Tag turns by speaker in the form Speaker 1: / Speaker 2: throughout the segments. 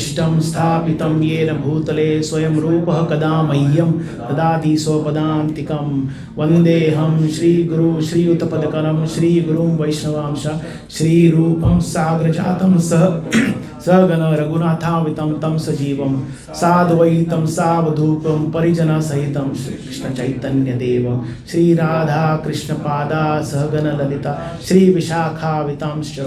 Speaker 1: इष्टं स्थापितं येन भूतले स्वयं रूपः कदा मह्यं ददाति स्वपदान्तिकं वन्देऽहं श्रीगुरुं श्रीयुतपदकरं श्रीगुरुं वैष्णवांश श्रीरूपं साग्रजातं सगण रघुनाथान्वितं तं सजीवं साद्वैतं सावधूतं परिजनसहितं श्रीकृष्णचैतन्यदेवं श्रीराधाकृष्णपादा सहगण ललिता श्रीविशाखान्वितांश्च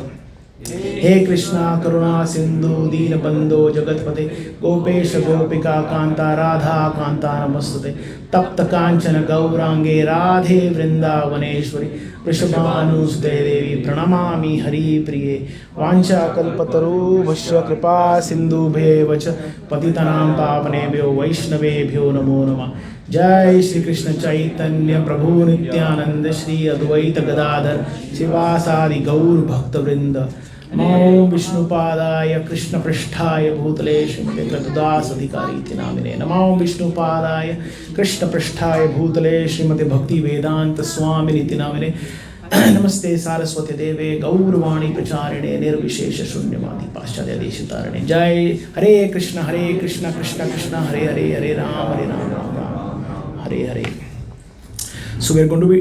Speaker 1: हे कृष्णा करुणा सिंधु दीनबंधो जगतपते गोपेश गोपिका कांता राधा कांता नमस्तुते तप्त कांचन गौरांगे राधे वृंदावनेश्वरी वृषभानुसुते देवी प्रणमामि हरिप्रिये वाञ्छाकल्पतरुभ्यश्च कृपा सिन्धुभ्येव च पतितानां पावनेभ्यो वैष्णवेभ्यो नमो नमः। जय श्री कृष्ण चैतन्य प्रभु नित्यानंद श्री अद्वैत गदाधर शिवासादि गौर भक्तवृंद। नमो विष्णुपादाय कृष्णपृष्ठाय भूतले श्रीमते कृतदासधिकारी नामिने। नमो विष्णुपादाय कृष्णपृष्ठाय भूतले श्रीमते भक्ति वेदांत स्वामिनिति नामिने। नमस्ते सारस्वती देवे गौरवाणी प्रचारिणे निर्विशेष शून्यवादी पाश्चात्य देशतारिणे। जय हरे Krishna Krishna Krishna Hare Hare Hare Ram Ram Ram Hare Hare. So we are going to be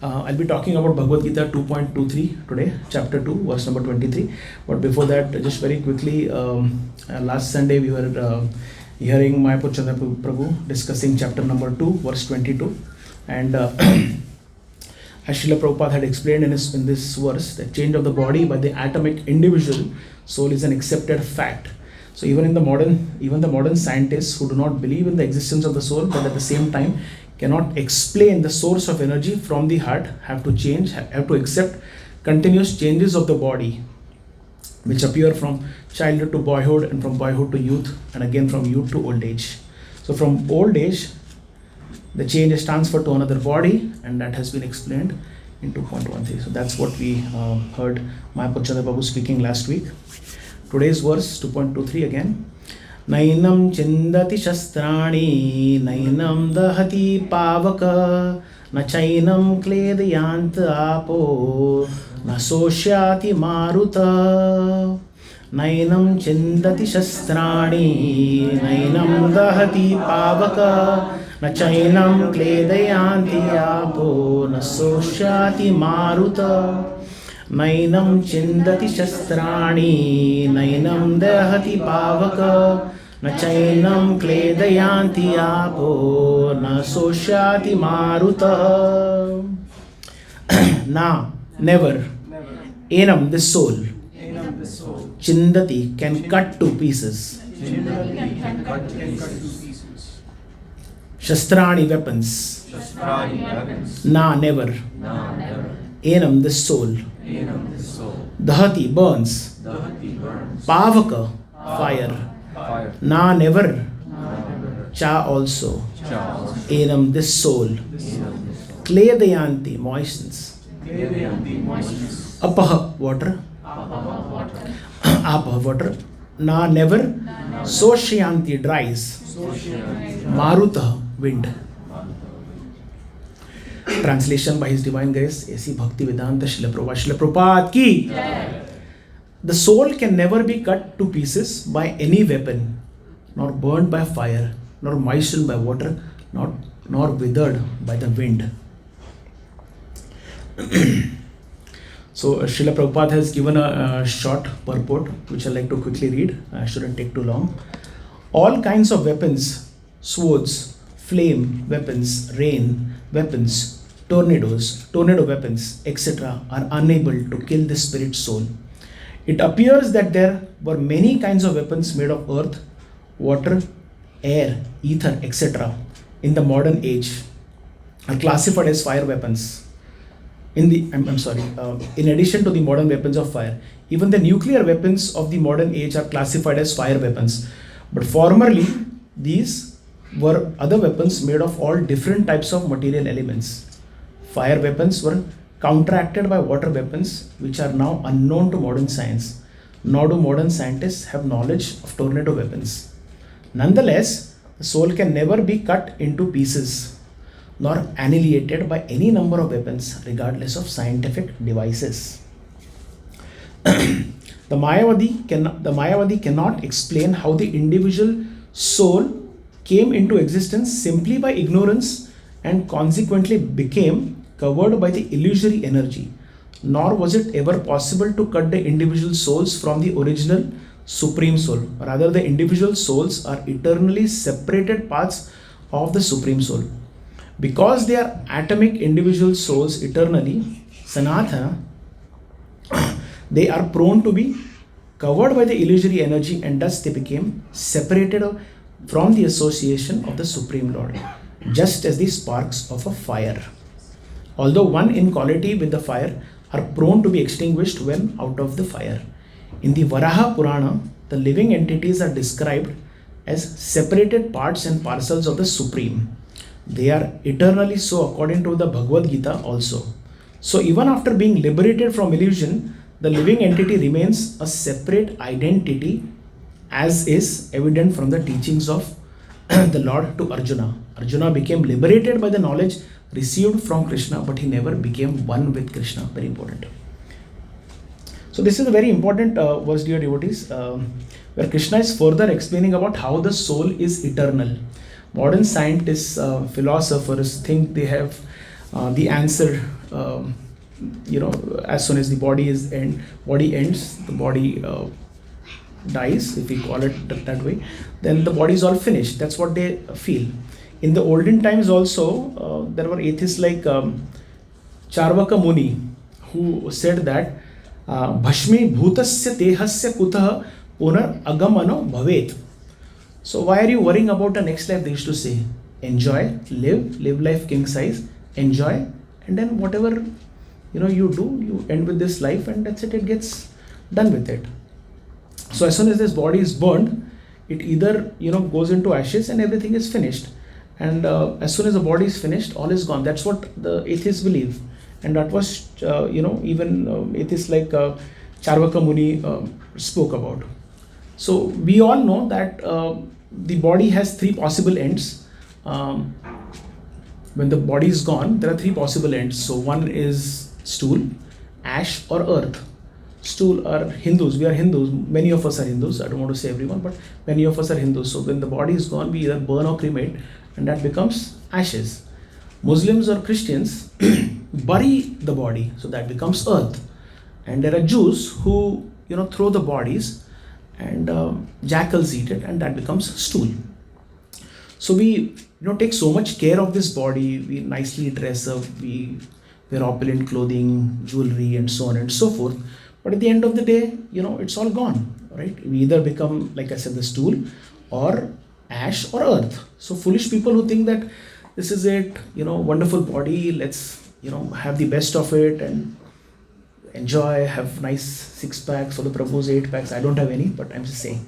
Speaker 1: I'll be talking about Bhagavad Gita 2.23 today, chapter 2, verse number 23. But before that, just very quickly, last Sunday we were hearing Mayapur Chandra Prabhu discussing chapter number 2, verse 22. And as Srila Prabhupada had explained in this verse, the change of the body by the atomic individual soul is an accepted fact. So even the modern scientists who do not believe in the existence of the soul, but at the same time cannot explain the source of energy from the heart, have to accept continuous changes of the body, which appear from childhood to boyhood, and from boyhood to youth, and again from youth to old age. So from old age, the change is transferred to another body, and that has been explained in 2.13. So that's what we heard Mayapur Chandra Prabhu speaking last week. Today's verse 2.23 again. नैनं चिन्दति शस्त्राणि नैनं दहति पावक न चैनं क्लेदयान्त आपो न शोष्याति मारुत। नैनं चिन्दति शस्त्राणि नैनं दहति पावक न चैनं क्लेदयान्ति आपो न शोष्याति मारुत। नैनं चिन्दति शस्त्राणि नैनं दहति पावक न चैनं क्लेदयान्ति आपो न शोष्याति मारुत। Na, never. Enam, the soul. Chindati, can cut to pieces. Shastrani, weapons. Na, never. Enam, the soul. Dahati, burns. Pavaka, fire. Na, never. Cha, also. Enam, this soul. Kledayanti, moistens. Apaha, water. Apaha, water. Na, never. Soshyanti, dries. Maruta, wind. Translation by His Divine Grace, A.C. Bhaktivedanta Srila Prabhupada. Srila Prabhupada ki. The soul can never be cut to pieces by any weapon, nor burned by fire, nor moistened by water, nor withered by the wind. So Srila Prabhupada has given a short purport, which I like to quickly read. I shouldn't take too long. All kinds of weapons, swords, flame weapons, rain weapons, tornado weapons, etc. are unable to kill the spirit soul. It appears that there were many kinds of weapons made of earth, water, air, ether, etc. in the modern age are classified as fire weapons. In addition to the modern weapons of fire, even the nuclear weapons of the modern age are classified as fire weapons. But formerly, these were other weapons made of all different types of material elements. Fire weapons were counteracted by water weapons, which are now unknown to modern science. Nor do modern scientists have knowledge of tornado weapons. Nonetheless, the soul can never be cut into pieces, nor annihilated by any number of weapons, regardless of scientific devices. The Mayavadi cannot explain how the individual soul came into existence simply by ignorance and consequently became covered by the illusory energy. Nor was it ever possible to cut the individual souls from the original Supreme Soul. Rather, the individual souls are eternally separated parts of the Supreme Soul. Because they are atomic individual souls eternally, Sanatana, they are prone to be covered by the illusory energy, and thus they became separated from the association of the Supreme Lord, just as the sparks of a fire, although one in quality with the fire, are prone to be extinguished when out of the fire. In the Varaha Purana, the living entities are described as separated parts and parcels of the Supreme. They are eternally so according to the Bhagavad Gita also. So even after being liberated from illusion, the living entity remains a separate identity, as is evident from the teachings of the Lord to Arjuna. Arjuna became liberated by the knowledge received from Krishna, but he never became one with Krishna. Very important. So this is a very important verse, dear devotees, where Krishna is further explaining about how the soul is eternal. Modern scientists, philosophers think they have the answer. As soon as the body ends, the body dies, if we call it that way, then the body is all finished. That's what they feel. In the olden times also, there were atheists like Charvaka Muni, who said that Bhashmi bhutasya tehasya kutah punar agamano bhavet. So why are you worrying about the next life? They used to say, enjoy, live life king size, enjoy, and then whatever you do, you end with this life, and that's it. It gets done with it. So as soon as this body is burned, it either goes into ashes and everything is finished. And as soon as the body is finished, all is gone. That's what the atheists believe, and that was even atheists like Charvaka Muni spoke about. So we all know that the body has three possible ends. When the body is gone, there are three possible ends. So one is stool, ash, or earth. Stool are Hindus. We are Hindus. Many of us are Hindus. I don't want to say everyone, but many of us are Hindus. So when the body is gone, we either burn or cremate, and that becomes ashes. Muslims or Christians bury the body, so that becomes earth. And there are Jews who throw the bodies, and jackals eat it, and that becomes stool. So we take so much care of this body. We nicely dress up, we wear opulent clothing, jewelry, and so on and so forth. But at the end of the day, it's all gone, right? We either become, like I said, the stool, or ash, or earth. So foolish people who think that this is it, wonderful body, let's have the best of it and enjoy, have nice six packs, or the Prabhu's 8 packs. I don't have any, but I'm just saying.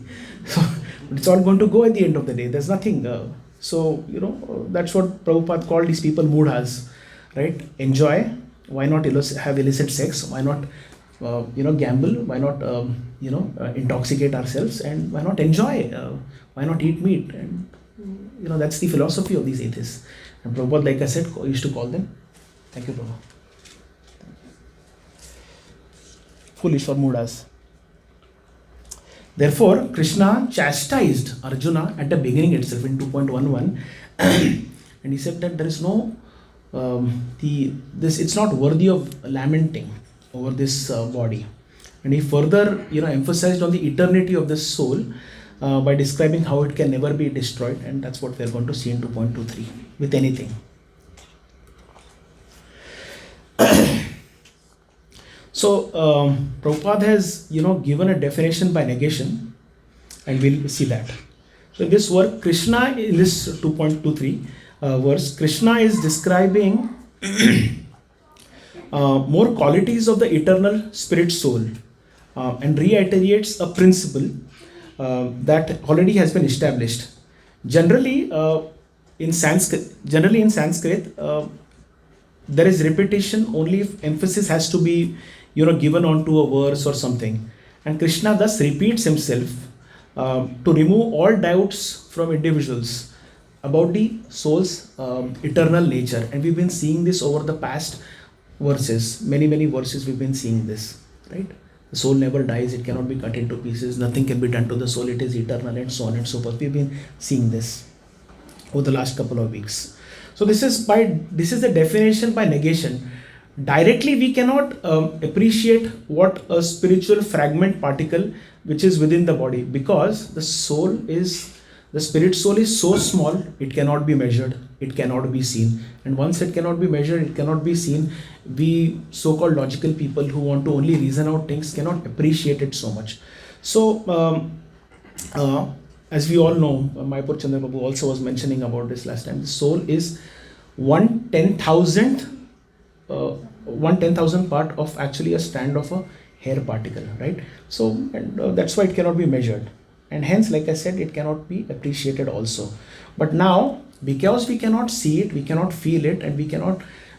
Speaker 1: So it's all going to go at the end of the day. There's nothing. That's what Prabhupada called these people mudhas, right? Enjoy. Why not have illicit sex? Why not, gamble? Why not, intoxicate ourselves? And why not enjoy? Why not eat meat? And, that's the philosophy of these atheists. And Prabhupada, like I said, used to call them. Thank you, Prabhupada. Foolish or mudas. Therefore, Krishna chastised Arjuna at the beginning itself in 2.11, and he said that there is no it's not worthy of lamenting over this body. And he further emphasized on the eternity of the soul by describing how it can never be destroyed, and that's what we are going to see in 2.23 with anything. So Prabhupada has given a definition by negation, and we'll see that. So in this work, Krishna, in this 2.23 verse, Krishna is describing more qualities of the eternal spirit soul, and reiterates a principle that already has been established. Generally in Sanskrit, there is repetition only if emphasis has to be given onto a verse or something, and Krishna thus repeats himself to remove all doubts from individuals about the soul's eternal nature. And we've been seeing this over the past verses, many verses we've been seeing this, right? The soul never dies, it cannot be cut into pieces, nothing can be done to the soul, it is eternal, and so on and so forth. We've been seeing this over the last couple of weeks. So this is the definition by negation. Directly we cannot appreciate what a spiritual fragment particle which is within the body, because the spirit soul is so small, it cannot be measured, it cannot be seen. And once it cannot be measured, it cannot be seen, we so-called logical people who want to only reason out things cannot appreciate it so much. So as we all know, Mayapur Chandra Babu also was mentioning about this last time, the soul is 1/10,000th part of actually a strand of a hair particle, right? So that's why it cannot be measured, and hence, like I said, it cannot be appreciated also. But now, because we cannot see it, we cannot feel it, and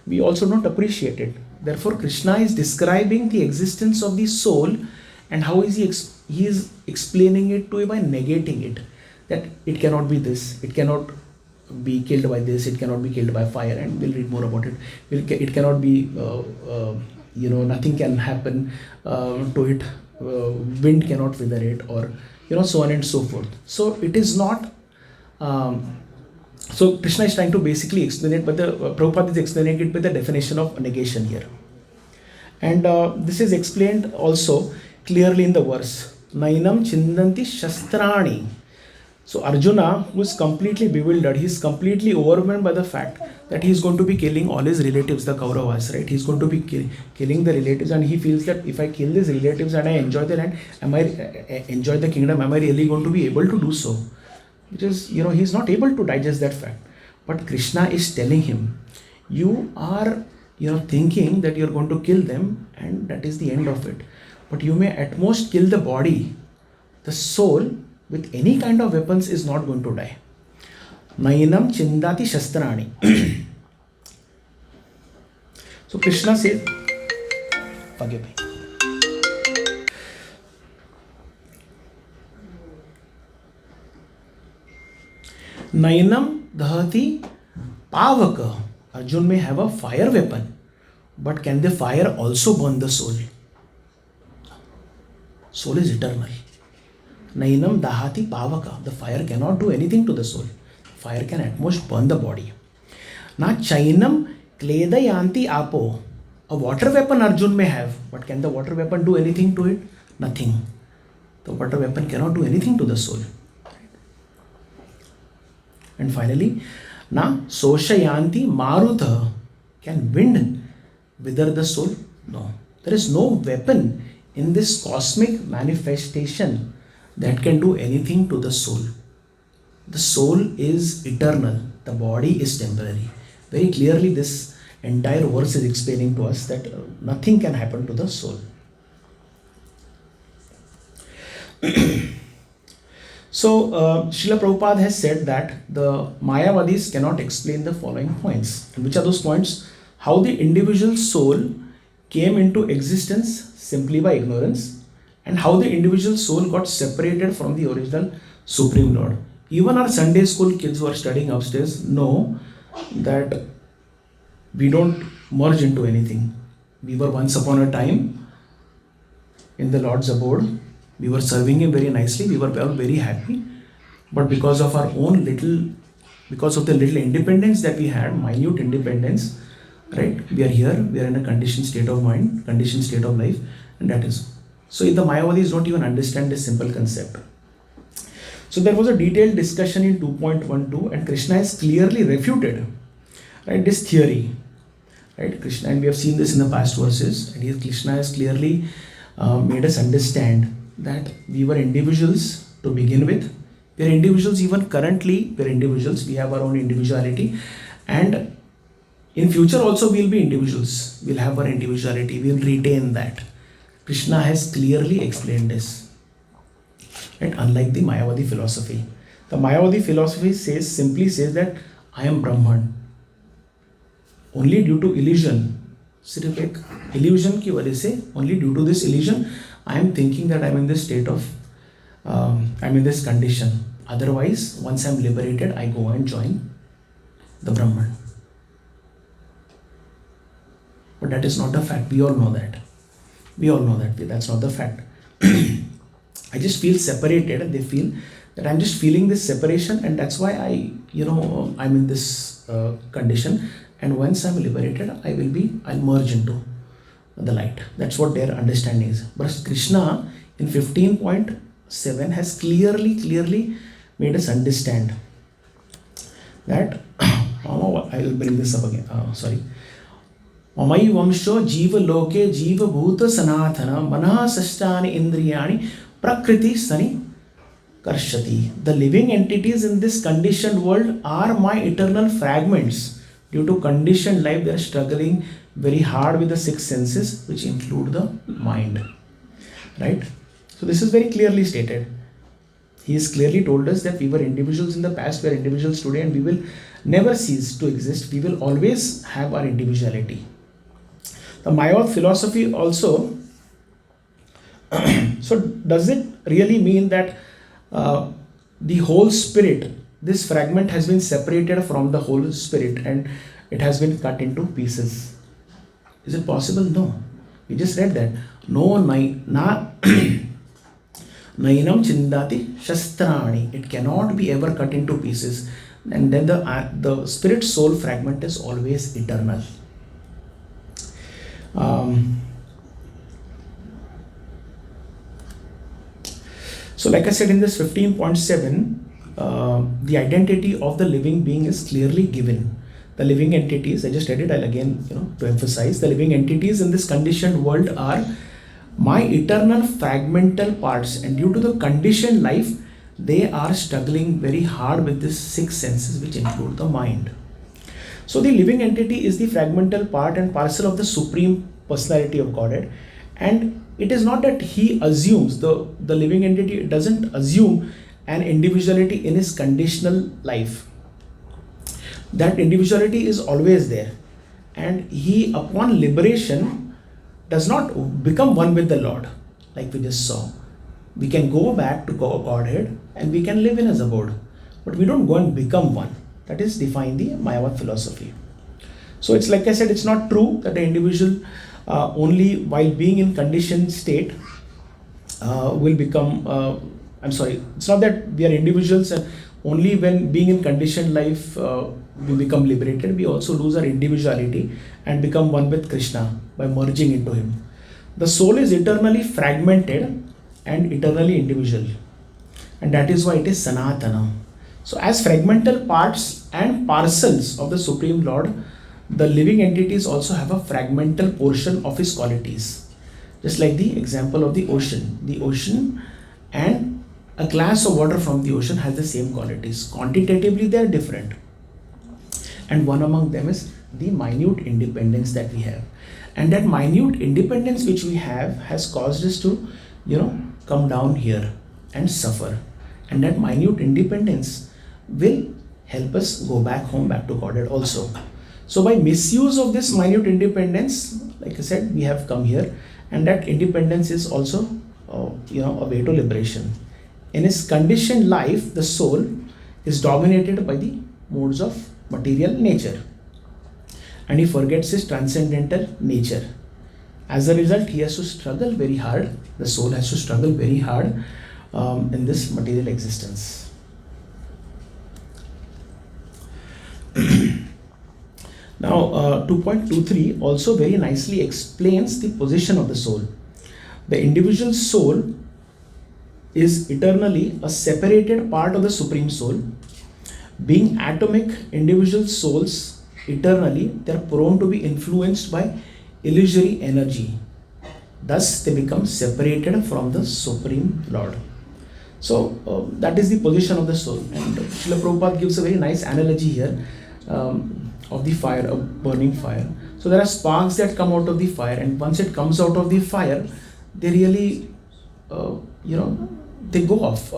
Speaker 1: we also don't appreciate it. Therefore, Krishna is describing the existence of the soul, and how is he is explaining it to you by negating it, that it cannot be this, it cannot be killed by this, it cannot be killed by fire, and we'll read more about it. It cannot be, nothing can happen to it, wind cannot wither it, or so on and so forth. So it is not, so Krishna is trying to basically explain it, but Prabhupada is explaining it with the definition of negation here. And this is explained also clearly in the verse, Nainam Chindanti Shastrani. So Arjuna, who is completely bewildered, he is completely overwhelmed by the fact that he is going to be killing all his relatives, the Kauravas, right? He is going to be killing the relatives, and he feels that if I kill these relatives and I enjoy the land, enjoy the kingdom, am I really going to be able to do so? Which is, he is not able to digest that fact. But Krishna is telling him, you are, thinking that you are going to kill them, and that is the end of it. But you may at most kill the body. The soul, with any kind of weapons, is not going to die. Nainam Chindati Shastrani. So Krishna says, forgive me. Nainam Dahati Pavaka. Arjun may have a fire weapon, but can the fire also burn the soul? Soul is eternal. Nainam Dahati Pavaka. The fire cannot do anything to the soul. Fire can at most burn the body. Na Chainam Kledayanti Apo. A water weapon Arjun may have, but can the water weapon do anything to it? Nothing. The water weapon cannot do anything to the soul. And finally, Na Soshayanti Marutha. Can wind wither the soul? No. There is no weapon in this cosmic manifestation that can do anything to the soul. The soul is eternal. The body is temporary. Very clearly, this entire verse is explaining to us that nothing can happen to the soul. So, Srila Prabhupada has said that the Mayavadis cannot explain the following points. And which are those points? How the individual soul came into existence simply by ignorance, and how the individual soul got separated from the original Supreme Lord. Even our Sunday school kids who are studying upstairs know that we don't merge into anything. We were once upon a time in the Lord's abode. We were serving Him very nicely. We were all very happy. But because of the little independence that we had, minute independence, right? We are here. We are in a conditioned state of mind, conditioned state of life, and that is. So the Mayavadis don't even understand this simple concept. So there was a detailed discussion in 2.12, and Krishna has clearly refuted, right, this theory, right? Krishna, and we have seen this in the past verses, and Krishna has clearly made us understand that we were individuals to begin with. We are individuals even currently. We are individuals. We have our own individuality, and in future also we will be individuals. We'll have our individuality. We will retain that. Krishna has clearly explained this. Right? Unlike the Mayavadi philosophy. The Mayavadi philosophy simply says that I am Brahman. Only due to illusion. सिर्फ एक illusion की वजह से, only due to this illusion, I am thinking that I am in this state of, I am in this condition. Otherwise, once I am liberated, I go and join the Brahman. But that is not a fact. We all know that. We all know that that's not the fact. I just feel separated, and they feel that I'm just feeling this separation, and that's why I'm in this condition. And once I'm liberated, I'll merge into the light. That's what their understanding is. But Krishna in 15.7 has clearly made us understand that I will bring this up again. Mamai vamsho jiva loke jiva bhuta sanatana manah sashtani indriyani prakriti sani karshati. The living entities in this conditioned world are my eternal fragments. Due to conditioned life, they are struggling very hard with the six senses, which include the mind. Right? So this is very clearly stated. He has clearly told us that we were individuals in the past, we are individuals today, and we will never cease to exist. We will always have our individuality. The Mayavad philosophy also, so does it really mean that the whole spirit, this fragment has been separated from the whole spirit and it has been cut into pieces? Is it possible? No. We just read that. No, nainam chindati shastrani. It cannot be ever cut into pieces. And then the spirit soul fragment is always eternal. So like I said in this 15.7, the identity of the living being is clearly given. The living entities, I just read it, I'll again, to emphasize, the living entities in this conditioned world are my eternal fragmental parts, and due to the conditioned life, they are struggling very hard with these six senses, which include the mind. So the living entity is the fragmental part and parcel of the Supreme Personality of Godhead, and it is not that he assumes, the living entity doesn't assume an individuality in his conditional life. That individuality is always there, and he upon liberation does not become one with the Lord, like we just saw. We can go back to Godhead and we can live in his abode, but we don't go and become one. That is defined the Mayavad philosophy. So it's like I said, it's not true that the individual only while being in conditioned state will become, it's not that we are individuals and only when being in conditioned life we become liberated. We also lose our individuality and become one with Krishna by merging into him. The soul is eternally fragmented and eternally individual, and that is why it is Sanatana. So as fragmental parts and parcels of the Supreme Lord, the living entities also have a fragmental portion of his qualities. Just like the example of the ocean. The ocean and a glass of water from the ocean has the same qualities. Quantitatively they are different. And one among them is the minute independence that we have. And that minute independence which we have has caused us to, come down here and suffer. And that minute independence will help us go back home, back to Godhead also. So by misuse of this minute independence, like I said, we have come here, and that independence is also, a way to liberation. In his conditioned life, the soul is dominated by the modes of material nature, and he forgets his transcendental nature. As a result, he has to struggle very hard. The soul has to struggle very hard in this material existence. Now, 2.23 also very nicely explains the position of the soul. The individual soul is eternally a separated part of the Supreme Soul. Being atomic individual souls eternally, they are prone to be influenced by illusory energy. Thus, they become separated from the Supreme Lord. So, that is the position of the soul. And Srila Prabhupada gives a very nice analogy here of the fire, of burning fire. So, there are sparks that come out of the fire, and once it comes out of the fire, they really, they go off.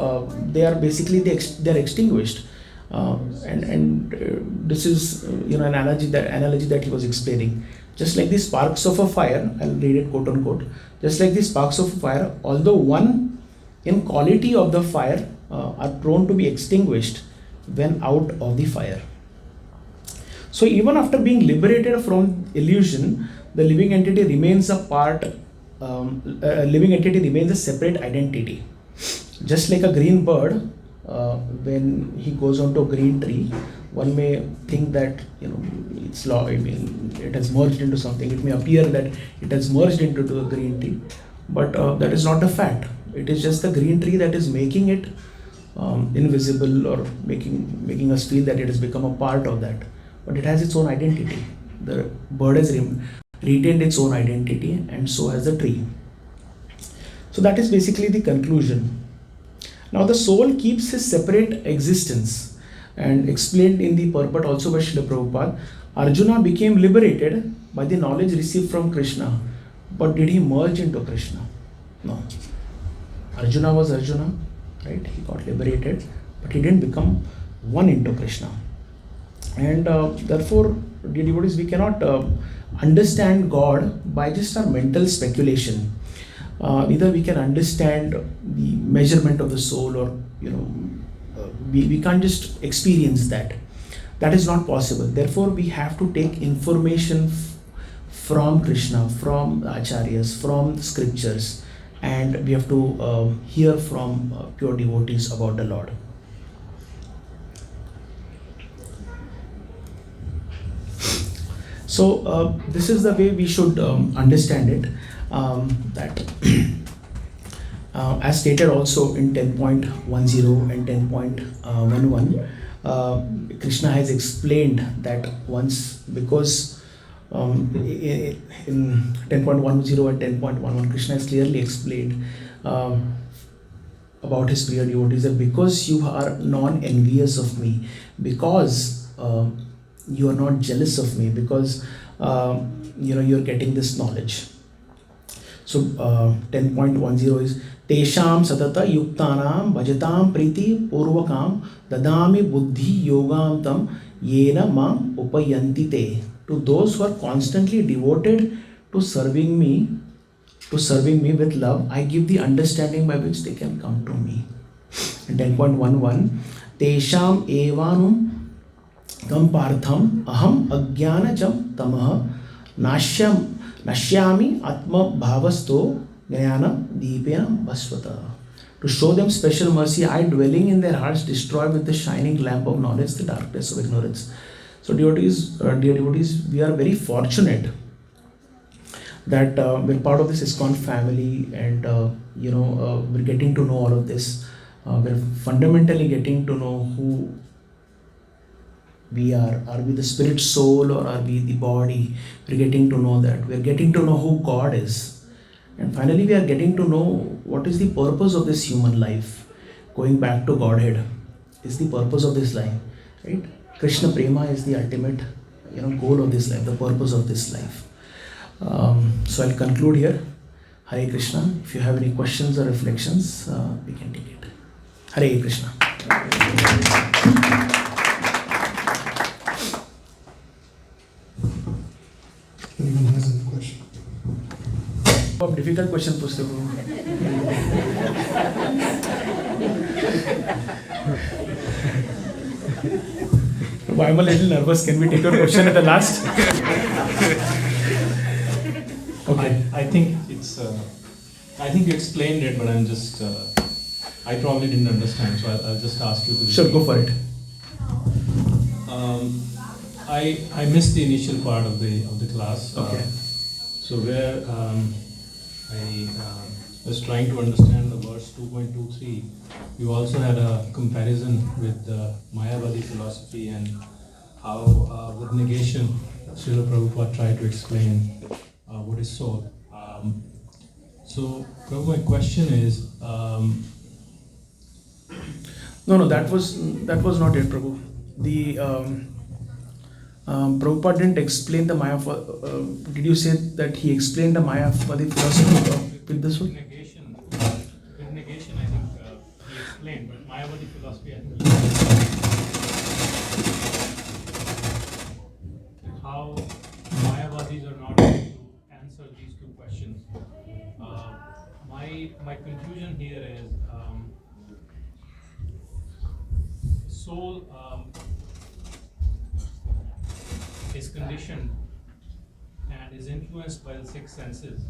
Speaker 1: They are basically, they're extinguished. This is, an analogy that he was explaining. Just like the sparks of a fire, I'll read it quote unquote, just like the sparks of a fire, although one in quality of the fire are prone to be extinguished when out of the fire. So even after being liberated from illusion, the living entity remains a part a living entity remains a separate identity. Just like a green bird, when he goes onto a green tree, one may think that it's law. I mean, it has merged into something. It may appear that it has merged into the green tree, but that is not a fact. It is just the green tree that is making it invisible, or making us feel that it has become a part of that. But it has its own identity. The bird has retained its own identity, and so has the tree. So that is basically the conclusion. Now the soul keeps his separate existence, and explained in the purport also by Srila Prabhupada. Arjuna became liberated by the knowledge received from Krishna, but did he merge into Krishna? No. Arjuna was Arjuna, right? He got liberated, but he didn't become one into Krishna. And therefore, dear devotees, we cannot understand God by just our mental speculation. Neither we can understand the measurement of the soul, or we can't just experience that. That is not possible. Therefore, we have to take information from Krishna, from the acharyas, from the scriptures, and we have to hear from pure devotees about the Lord. So this is the way we should understand it. That as stated also in 10.10 and 10.11, Krishna has explained that once, because in 10.10 and 10.11, Krishna has clearly explained about his priya devotees, that because you are non-envious of me, because you are not jealous of me, because you're getting this knowledge. So 10.10 is Tesham Satata Yuktanam Bhajatam Priti Purvakam Dadami Buddhi Yogam Tam Yena Mam Upayanti Te. To those who are constantly devoted to serving me with love, I give the understanding by which they can come to me. And 10.11 Tesham Evanum Tam Partham Aham Ajnanacham Tamah Nashyami Atma Bhavasto Jnana Deepena Bhasvata. To show them special mercy, I, dwelling in their hearts, destroy with the shining lamp of knowledge the darkness of ignorance. So dear devotees, we are very fortunate that we're part of this ISKCON family, and we're getting to know all of this. We're fundamentally getting to know who we are. Are we the spirit soul, or are we the body? We're getting to know that. We're getting to know who God is. And finally, we are getting to know what is the purpose of this human life. Going back to Godhead is the purpose of this life, right? Krishna Prema is the ultimate goal of this life, the purpose of this life. So I'll conclude here. Hare Krishna. If you have any questions or reflections, we can take it. Hare Krishna.
Speaker 2: Anyone has any question?
Speaker 1: Difficult question पूछते हो. I'm a little nervous. Can we take your question at the last? Okay.
Speaker 3: I think it's. I think you explained it, but I'm just. I probably didn't understand, so I'll just ask you to.
Speaker 1: Sure, go for it.
Speaker 3: I missed the initial part of the class.
Speaker 1: Okay.
Speaker 3: So where I was trying to understand the verse 2.23, you also had a comparison with the Mayavadi philosophy and how with negation, Srila Prabhupada tried to explain what is soul. So Prabhu, my question is.
Speaker 1: No, that was not it, Prabhu. The Prabhupada didn't explain the Mayavadi. Did you say that he explained the Mayavadi philosophy with this one?
Speaker 3: With negation, I think he explained, but Mayavadi philosophy, I think how Mayavadis are not able to answer these two questions. My conclusion here is soul is conditioned and is influenced by the six senses.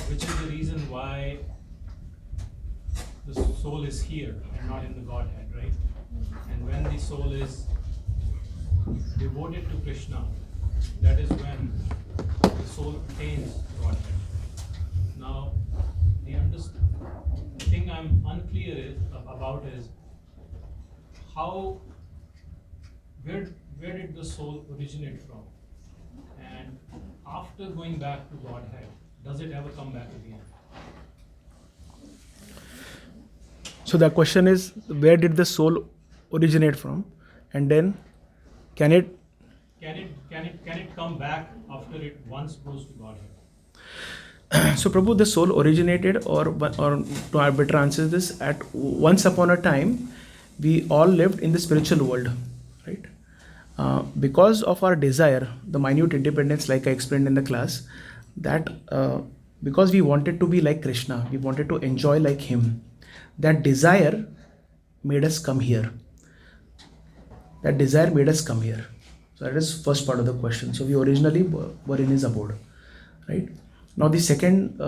Speaker 3: which is the reason why the soul is here and not in the Godhead, right? And when the soul is devoted to Krishna, that is when the soul attains Godhead. Now, the thing I'm unclear about is how, where did the soul originate from? And after going back to Godhead, does it ever come back again?
Speaker 1: So the question is, where did the soul originate from, and then can it
Speaker 3: come back after it once goes to Godhead?
Speaker 1: So Prabhu, the soul originated, or to better answer this, at once upon a time we all lived in the spiritual world, right? Because of our desire, the minute independence, like I explained in the class, that because we wanted to be like Krishna, we wanted to enjoy like him, that desire made us come here. So that is first part of the question. So we originally were in his abode, right? Now the second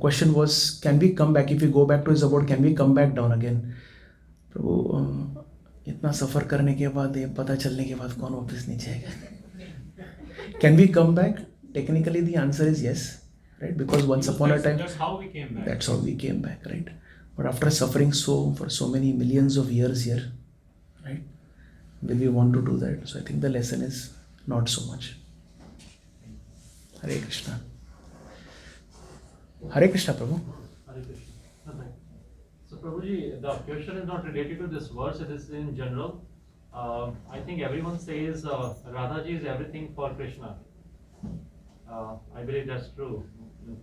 Speaker 1: question was, can we come back? If we go back to his abode, can we come back down again? प्रभु, इतना सफ़र करने के बाद, ये पता चलने के बाद कौन वापस नीचे आएगा? Can we come back? Technically the answer is yes, right? Because once upon a time,
Speaker 3: that's how we came back.
Speaker 1: That's how we came back, right? But after suffering for so many millions of years here, right? Will we want to do that? So I think the lesson is not so much. Hare Krishna. Hare Krishna, Prabhu.
Speaker 4: Hare Krishna. So Prabhuji, the question is not related to this verse, it is in general. I think everyone says Radhaji is everything for Krishna. I believe that's true.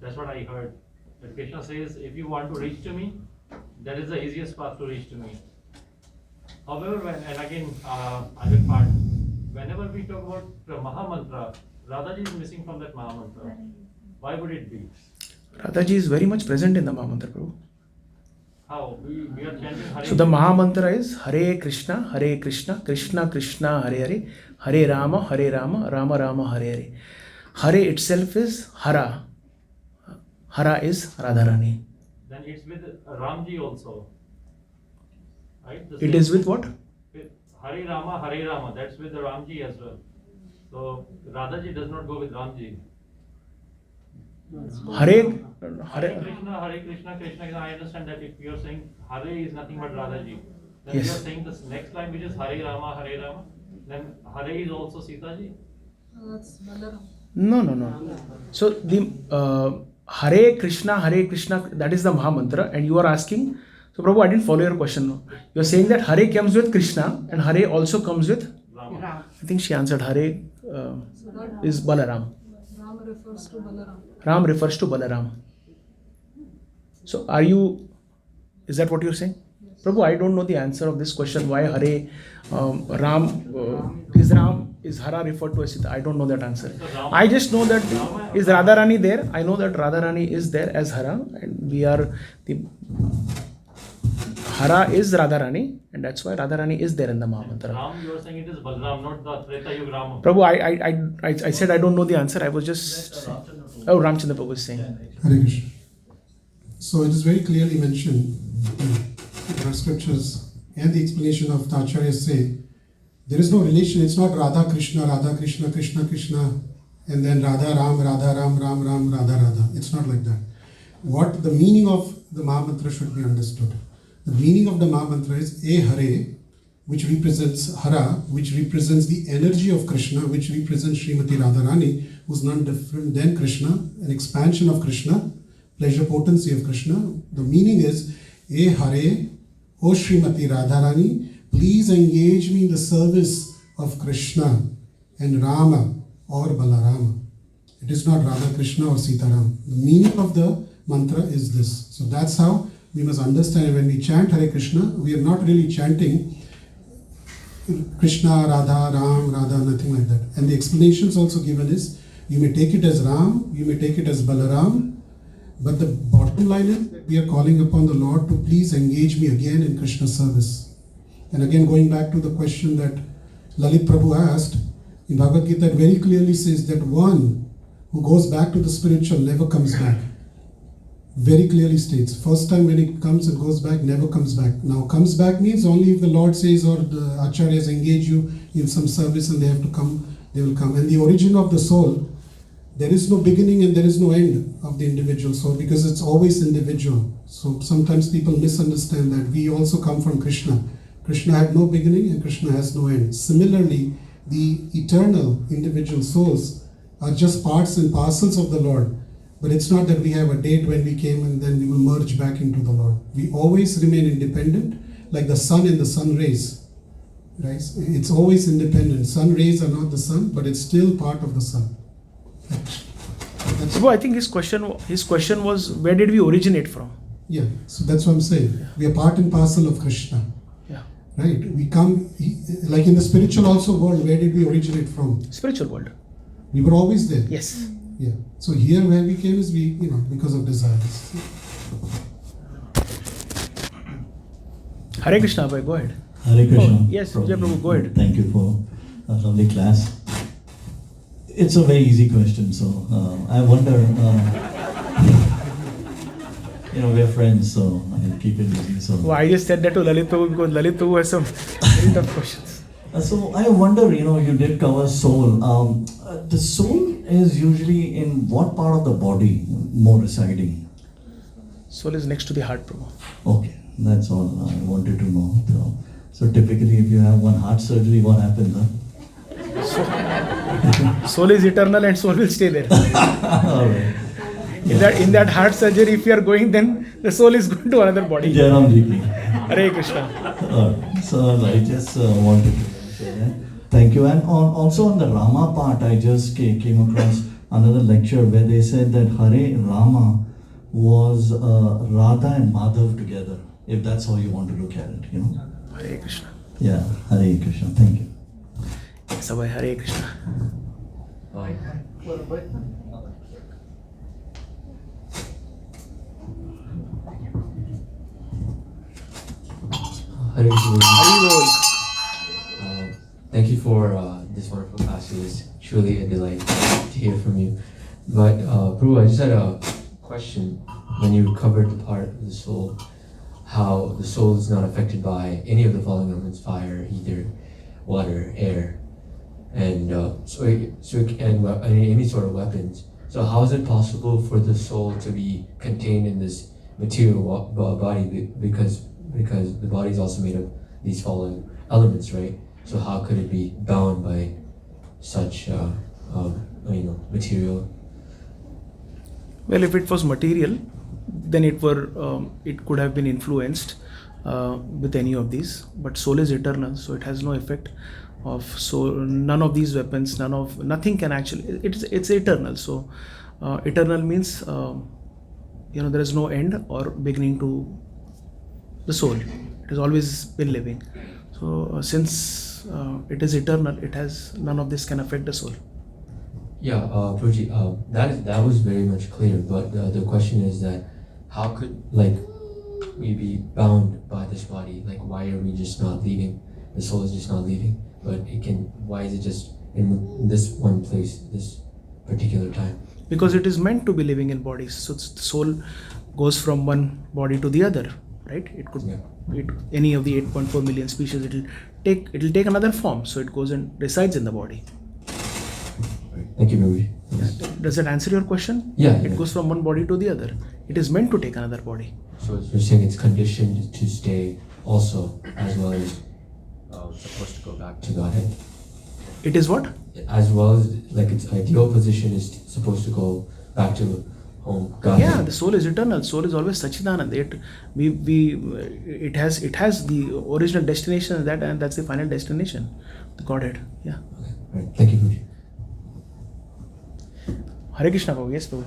Speaker 4: That's what I heard. That Krishna says, if you want to reach to me, that is the easiest path to reach to me. However, I will part. Whenever we talk about the Mahamantra, Radhaji is missing from that Mahamantra. Why would it be?
Speaker 1: Radhaji is very much present in the Mahamantra, Prabhu.
Speaker 4: How? We are chanting Hare.
Speaker 1: So the Mahamantra is Hare Krishna, Krishna Krishna, Hare Hare, Hare Rama, Rama Rama, Hare Hare. Hare itself is Hara. Hara is Radharani.
Speaker 4: Then it's with Ramji also. Right?
Speaker 1: It is with what?
Speaker 4: With Hare Rama, that's with the Ramji as well. So Radhaji does not go with Ramji.
Speaker 1: Hare
Speaker 4: Hare Krishna, Krishna. I understand that if you are saying Hare is nothing but Radhaji, then
Speaker 1: Yes.
Speaker 4: you are saying this next line which is Hare Rama, then Hare is also Sitaji.
Speaker 5: That's Balaram.
Speaker 1: No. So the Hare Krishna, that is the Mahamantra, and you are asking. So Prabhu, I didn't follow your question. You are saying that Hare comes with Krishna and Hare also comes with.
Speaker 4: Rama.
Speaker 1: I think she answered Hare is Balaram.
Speaker 5: Ram refers to Balaram.
Speaker 1: Ram refers to Balaram. So is that what you're saying?
Speaker 5: Yes.
Speaker 1: Prabhu, I don't know the answer of this question. Why Hare, is Hara referred to as Sita? I don't know that answer. I just know that is Radharani there. I know that Radharani is there as Hara, and Hara is Radharani, and that's why Radharani is there in the Mahamantra.
Speaker 4: Ram, you are saying it is Balaram, not the Treta Yuga Rama.
Speaker 1: Prabhu, I said I don't know the answer. I was just. Oh, Ramchandra Prabhu is saying.
Speaker 2: Hare Krishna. So it is very clearly mentioned in our scriptures and the explanation of the Acharyas say, there is no relation. It's not Radha Krishna, Krishna Krishna, and then Radha Ram, Ram Ram, Radha. It's not like that. What the meaning of the Mahamantra should be understood. The meaning of the Mahamantra is E Hare, which represents Hara, which represents the energy of Krishna, which represents Srimati Radharani, who's none different than Krishna, an expansion of Krishna, pleasure potency of Krishna. The meaning is, E Hare, O Srimati Radharani, please engage me in the service of Krishna and Rama or Balarama. It is not Radha Krishna or Sita Ram. The meaning of the mantra is this. So that's how we must understand. When we chant Hare Krishna, we are not really chanting Krishna, Radha, Ram, Radha, nothing like that. And the explanations also given is, you may take it as Ram, you may take it as Balaram, but the bottom line is that we are calling upon the Lord to please engage me again in Krishna service. And again, going back to the question that Lalit Prabhu asked, in Bhagavad Gita it very clearly says that one who goes back to the spiritual never comes back. Very clearly states, first time when it comes, it goes back, never comes back. Now, comes back means only if the Lord says or the acharyas engage you in some service and they have to come, they will come. And the origin of the soul, there is no beginning and there is no end of the individual soul because it's always individual. So sometimes people misunderstand that we also come from Krishna. Krishna had no beginning and Krishna has no end. Similarly, the eternal individual souls are just parts and parcels of the Lord. But it's not that we have a date when we came and then we will merge back into the Lord. We always remain independent, like the sun and the sun rays. Right? It's always independent. Sun rays are not the sun, but it's still part of the sun.
Speaker 1: Prabhu, I think his question was, where did we originate from?
Speaker 2: Yeah, so that's what I'm saying. We are part and parcel of Krishna.
Speaker 1: Yeah.
Speaker 2: Right? We come, like in the spiritual also world, where did we originate from?
Speaker 1: Spiritual world.
Speaker 2: We were always there.
Speaker 1: Yes.
Speaker 2: Yeah. So here where we came is because of desires.
Speaker 1: Hare Krishna, bhai, go ahead.
Speaker 6: Hare Krishna.
Speaker 1: Oh, yes, Vijay Prabhu, go ahead.
Speaker 6: Thank you for a lovely class. It's a very easy question, so I wonder, we are friends, so I'll keep it easy. So,
Speaker 1: Well, I just said that to Lalit Prabhu because Lalit Prabhu has some very tough questions.
Speaker 6: so I wonder, you did cover soul. The soul is usually in what part of the body more residing?
Speaker 1: Soul is next to the heart, Prabhu.
Speaker 6: Okay, that's all I wanted to know. So typically, if you have one heart surgery, what happens?
Speaker 1: Soul is eternal and soul will stay there.
Speaker 6: All right.
Speaker 1: In that heart surgery, if you are going, then the soul is going to another body.
Speaker 6: Jairam Ji.
Speaker 1: Hare Krishna.
Speaker 6: So I just wanted to say that. Thank you. And also on the Rama part, I just came across another lecture where they said that Hare Rama was Radha and Madhav together, if that's how you want to look at it,
Speaker 1: Hare Krishna.
Speaker 6: Yeah, Hare Krishna. Thank you.
Speaker 1: Sabai Hare Krishna.
Speaker 7: Hare Krishna.
Speaker 1: Hari Bol.
Speaker 7: Thank you for this wonderful class. It was truly a delight to hear from you. But Prabhu, I just had a question. When you covered the part of the soul, how the soul is not affected by any of the following elements: fire, ether, water, air, and any sort of weapons. So how is it possible for the soul to be contained in this material body? Because the body is also made of these following elements, right? So how could it be bound by such material?
Speaker 1: Well, if it was material, then it could have been influenced with any of these. But soul is eternal, so it has no effect of soul. None of these weapons, nothing can actually. It's eternal. So eternal means there is no end or beginning to the soul. It has always been living. So since it is eternal, none of this can affect the soul.
Speaker 7: Yeah, Prabhuji, that was very much clear. But the question is that how could we be bound by this body? Why are we just not leaving? The soul is just not leaving. But why is it just in this one place, this particular time?
Speaker 1: Because it is meant to be living in bodies. So the soul goes from one body to the other, right? It could any of the 8.4 million species. It'll take another form. So it goes and resides in the body.
Speaker 7: Thank you, Prabhuji.
Speaker 1: Yeah. Does that answer your question?
Speaker 7: Yeah.
Speaker 1: It goes from one body to the other. It is meant to take another body.
Speaker 7: So you're saying it's conditioned to stay also, as well as supposed to go back to Godhead?
Speaker 1: It is what?
Speaker 7: As well as its ideal position is supposed to go back to home, Godhead.
Speaker 1: Yeah, the soul is eternal. Soul is always Sachidanand. It has the original destination and that's the final destination, the Godhead. Yeah.
Speaker 7: Okay. Right. Thank you, Prabhuji.
Speaker 1: Hare Krishna, Prabhu. Yes, Prabhu.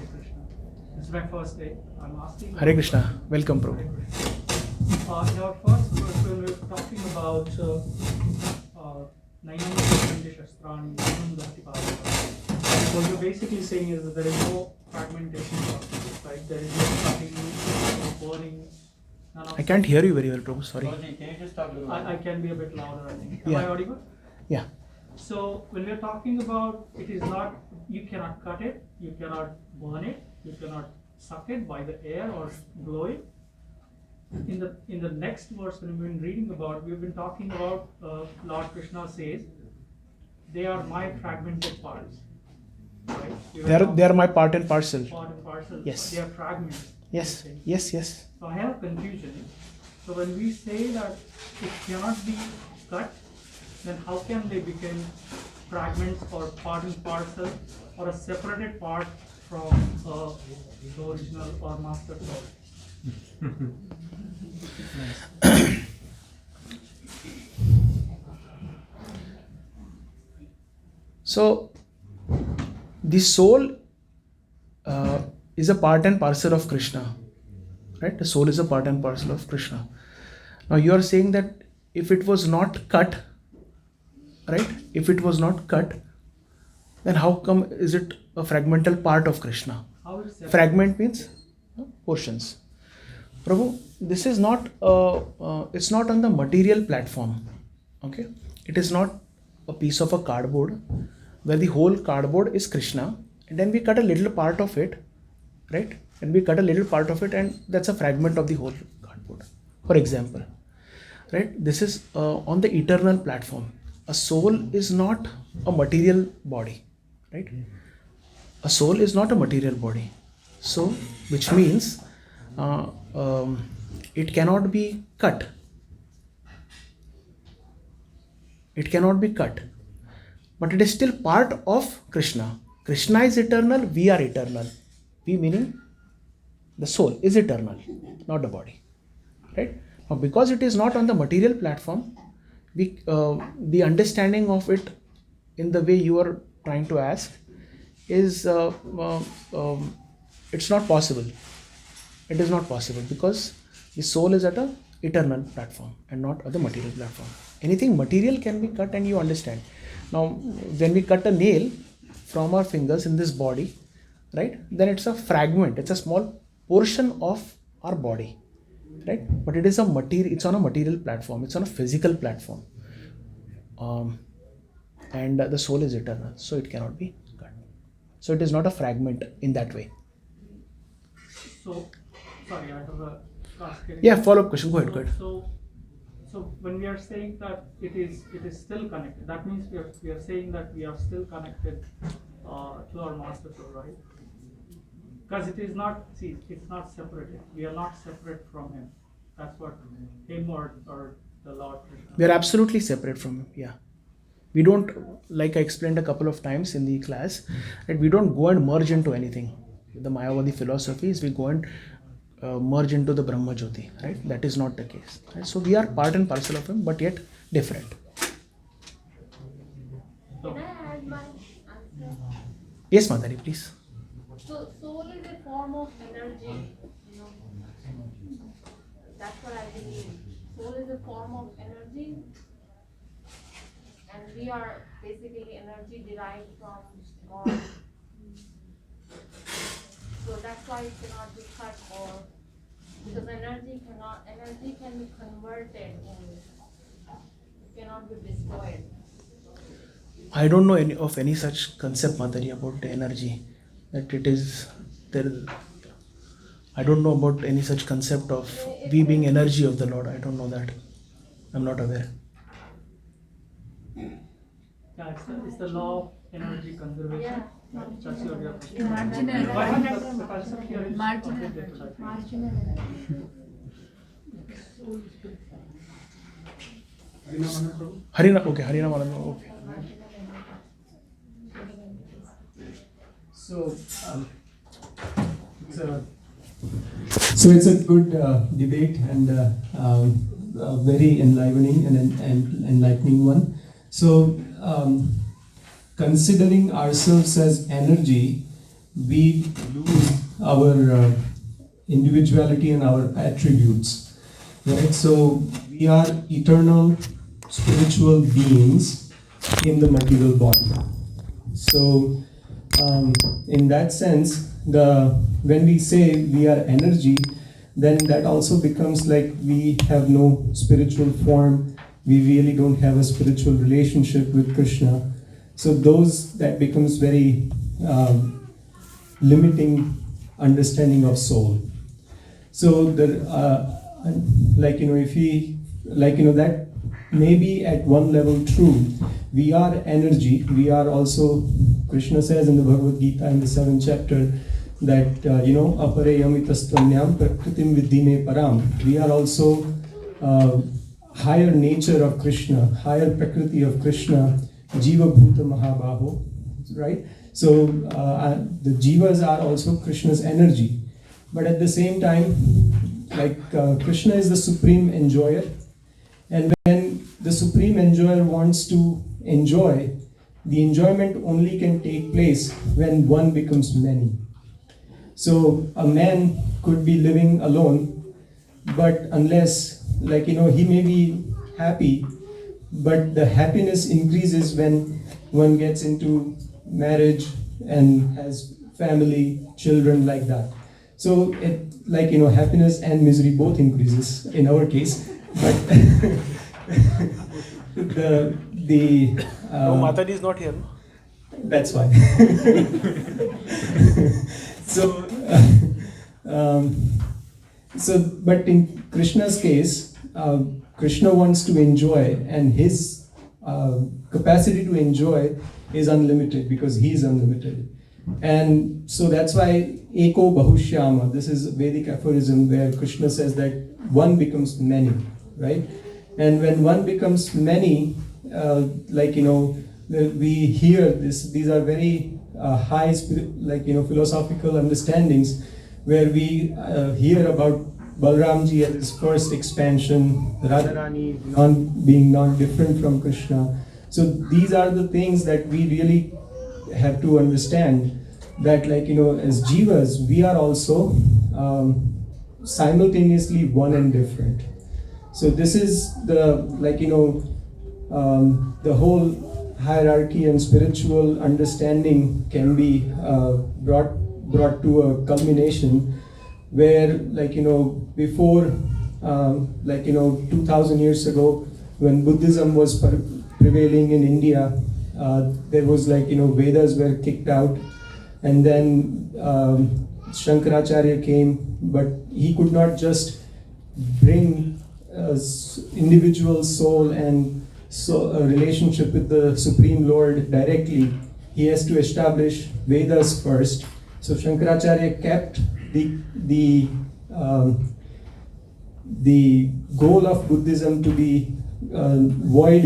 Speaker 8: It's my first day. I'm asking.
Speaker 1: Hare Krishna. Welcome, Prabhu.
Speaker 8: Your first question, we're talking about 920 Shastrani, what you're basically saying is that there is no fragmentation of right? There is no cutting, no burning.
Speaker 1: I can't hear you very well, Prabhu. Sorry.
Speaker 8: I can be a bit louder, I think. Am
Speaker 1: Yeah.
Speaker 8: I audible?
Speaker 1: Yeah.
Speaker 8: So when we are talking about, it is not, you cannot cut it, you cannot burn it, you cannot suck it by the air or blow it. In the next verse, when we've been reading about, we've been talking about, Lord Krishna says, they are my fragmented parts. Right?
Speaker 1: They are my part and parcel.
Speaker 8: Part and parcel.
Speaker 1: Yes.
Speaker 8: They are fragments.
Speaker 1: Yes,
Speaker 8: Okay.
Speaker 1: yes.
Speaker 8: So I have confusion. So when we say that it cannot be cut, then how can they become fragments or part and parcel or a separated part from the original or master soul?
Speaker 1: So, the soul is a part and parcel of Krishna, right? The soul is a part and parcel of Krishna. Now, you are saying that if it was not cut, right? If it was not cut, then how come is it a fragmental part of Krishna?
Speaker 8: How is it
Speaker 1: Fragment means portions. Prabhu, this is not it's not on the material platform. Okay, it is not a piece of a cardboard where the whole cardboard is Krishna, and then we cut a little part of it, right? And we cut a little part of it, and that's a fragment of the whole cardboard. For example, right? This is on the eternal platform. A soul is not a material body, right? A soul is not a material body. So, which means it cannot be cut. It cannot be cut. But it is still part of Krishna. Krishna is eternal, we are eternal. We meaning the soul is eternal, not the body. Right? Now, because it is not on the material platform, we, the understanding of it in the way you are trying to ask is it's not possible. It is not possible because the soul is at a eternal platform and not at the material platform. Anything material can be cut and you understand. Now, when we cut a nail from our fingers in this body, right, then it's a fragment. It's a small portion of our body, right? But it is a material. It's on a material platform. It's on a physical platform, and the soul is eternal, so it cannot be cut. So it is not a fragment in that way.
Speaker 8: So, sorry, I have a ask it
Speaker 1: Yeah,
Speaker 8: again.
Speaker 1: follow-up question. Go ahead.
Speaker 8: So when we are saying that it is still connected, that means we are saying that we are still connected to our master soul, right? Because it is not, see, it's not separated. We are not separate from him. That's what him or the Lord Krishna.
Speaker 1: We are absolutely separate from him. Yeah. We don't, like I explained a couple of times in the class, that we don't go and merge into anything. The Mayavadi philosophy is we go and merge into the Brahma Jyoti, right? That is not the case. Right? So we are part and parcel of him, but yet different.
Speaker 8: So,
Speaker 9: Can I add my answer?
Speaker 1: Yes, Madhari, please.
Speaker 9: So soul is a form of energy, you know. That's what I believe. Soul is a form of energy, and we are basically energy derived from God. So that's why it cannot be cut, or because energy can be converted only. It cannot be destroyed.
Speaker 1: I don't know of any such concept, Madhari, about energy. That it is there. I don't know about any such concept of we being energy of the Lord. I don't know that. I'm not aware.
Speaker 8: yeah, it's the law of energy conservation.
Speaker 9: Yeah.
Speaker 8: Right? That's your
Speaker 5: Marginal.
Speaker 8: the concept here is
Speaker 5: Marginal.
Speaker 8: completely different.
Speaker 9: Marginal energy.
Speaker 1: Harina, okay, Harina Maranam, okay.
Speaker 10: So, it's a good debate and a very enlivening and enlightening one. So, considering ourselves as energy, we lose our individuality and our attributes, right? So, we are eternal spiritual beings in the material body. So, in that sense, when we say we are energy, then that also becomes like we have no spiritual form, we really don't have a spiritual relationship with Krishna. So that becomes very limiting understanding of soul. So if we that may be at one level true. We are energy. We are also, Krishna says in the Bhagavad Gita in the 7th chapter that apareyam itastvanyam prakritim viddhime param. We are also higher nature of Krishna, higher prakriti of Krishna, jiva bhuta mahabaho, right? So the jivas are also Krishna's energy, but at the same time, Krishna is the supreme enjoyer, and when the supreme enjoyer wants to enjoy, the enjoyment only can take place when one becomes many. So a man could be living alone, but unless, he may be happy, but the happiness increases when one gets into marriage and has family, children, like that. So happiness and misery both increases in our case, but
Speaker 1: No, Mataji is not here. No?
Speaker 10: That's fine. But in Krishna's case, Krishna wants to enjoy, and his capacity to enjoy is unlimited because he is unlimited. And so that's why Eko Bahushyama, this is a Vedic aphorism where Krishna says that one becomes many, right? And when one becomes many, we hear this, these are very high, philosophical understandings where we hear about Balramji at his first expansion, Radharani being non-different from Krishna. So these are the things that we really have to understand, that as jivas, we are also simultaneously one and different. So this is the the whole hierarchy and spiritual understanding can be brought to a culmination where before 2000 years ago, when Buddhism was prevailing in India, there was Vedas were kicked out, and then Shankaracharya came, but he could not just bring individual soul and a relationship with the Supreme Lord directly. He has to establish Vedas first. So Shankaracharya kept the goal of Buddhism to be void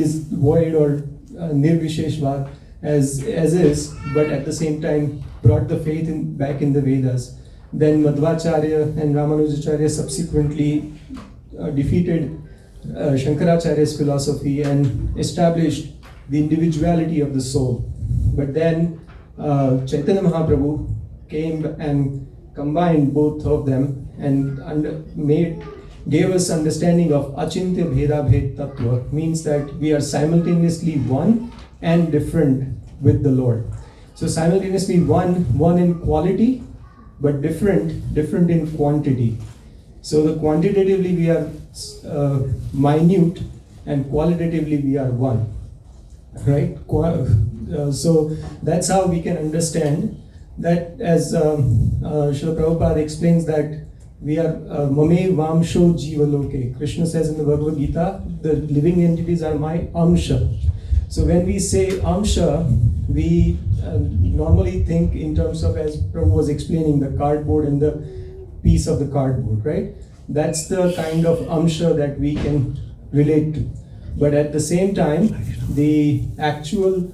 Speaker 10: or nirvisheshvad as is, but at the same time brought the faith back in the Vedas. Then Madhvacharya and Ramanujacharya subsequently defeated Shankaracharya's philosophy and established the individuality of the soul. But then Chaitanya Mahaprabhu came and combined both of them and gave us understanding of Achintya Bheda Bhed Tattva, means that we are simultaneously one and different with the Lord. So simultaneously one in quality, but different in quantity. So the quantitatively we are minute, and qualitatively we are one, right? So that's how we can understand that, as Srila Prabhupada explains, that we are Mame Vamsho Jiva Loke. Krishna says in the Bhagavad Gita, the living entities are my Amsha. So when we say Amsha, we normally think in terms of, as Prabhu was explaining, the cardboard and the piece of the cardboard, right? That's the kind of Amsha that we can relate to. But at the same time, the actual,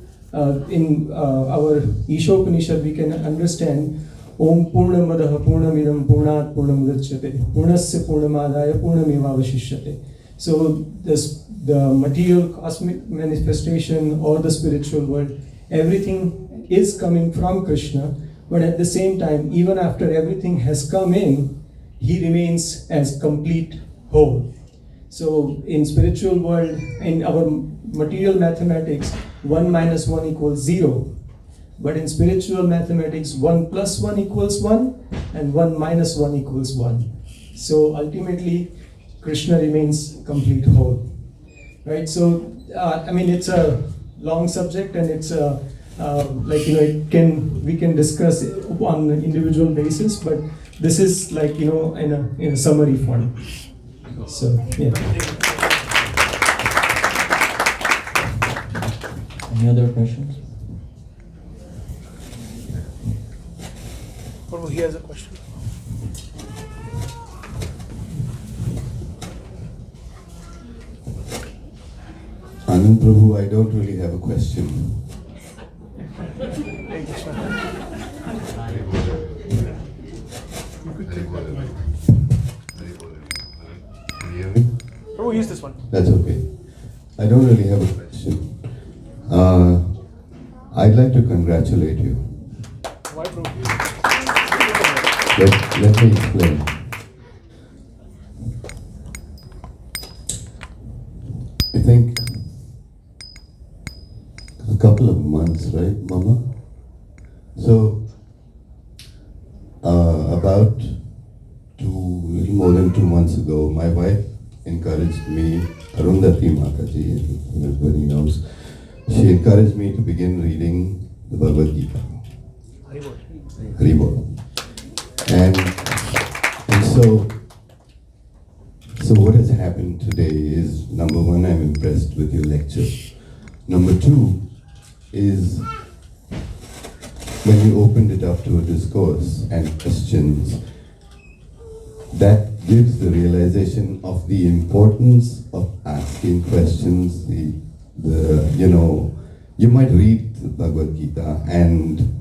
Speaker 10: in our Ishopanishad, we can understand Om Purnamadaha Purnamidam Purnat Purnamudachyate Purnasya Purnamadaya Purnamevavashishyate. So the material cosmic manifestation or the spiritual world, everything is coming from Krishna, but at the same time, even after everything has come in, he remains as complete whole. So in spiritual world, in our material mathematics, 1 minus 1 equals 0. But in spiritual mathematics, 1 plus 1 equals 1, and 1 minus 1 equals 1. So ultimately, Krishna remains complete whole. right? So I mean, it's a long subject, and it's like, you know, we can discuss it on an individual basis, but this is like, you know, in a summary form. So yeah.
Speaker 6: Any other questions?
Speaker 1: Prabhu, he has a question.
Speaker 11: Anand Prabhu, I don't really have a question.
Speaker 1: Prabhu, use this one.
Speaker 11: That's okay. I don't really have a question. I'd like to congratulate you.
Speaker 1: Why, Prabhu?
Speaker 11: Let me explain. I think a couple of months, right, Mama? So, about little more than 2 months ago, my wife encouraged me, Arundhati Mataji, everybody knows, she encouraged me to begin reading the Bhagavad Gita. Haribol. And so what has happened today is, number one, I'm impressed with your lecture. Number two is, when you opened it up to a discourse and questions, that gives the realization of the importance of asking questions. You might read the Bhagavad Gita and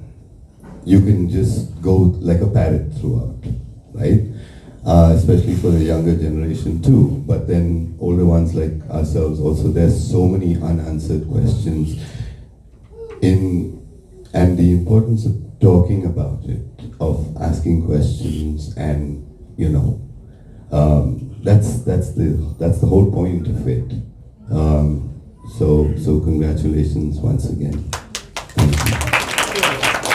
Speaker 11: you can just go like a parrot throughout, right? Especially for the younger generation too, but then older ones like ourselves also, there's so many unanswered questions and the importance of talking about it, of asking questions, and that's the whole point of it. So congratulations once again. Thank you.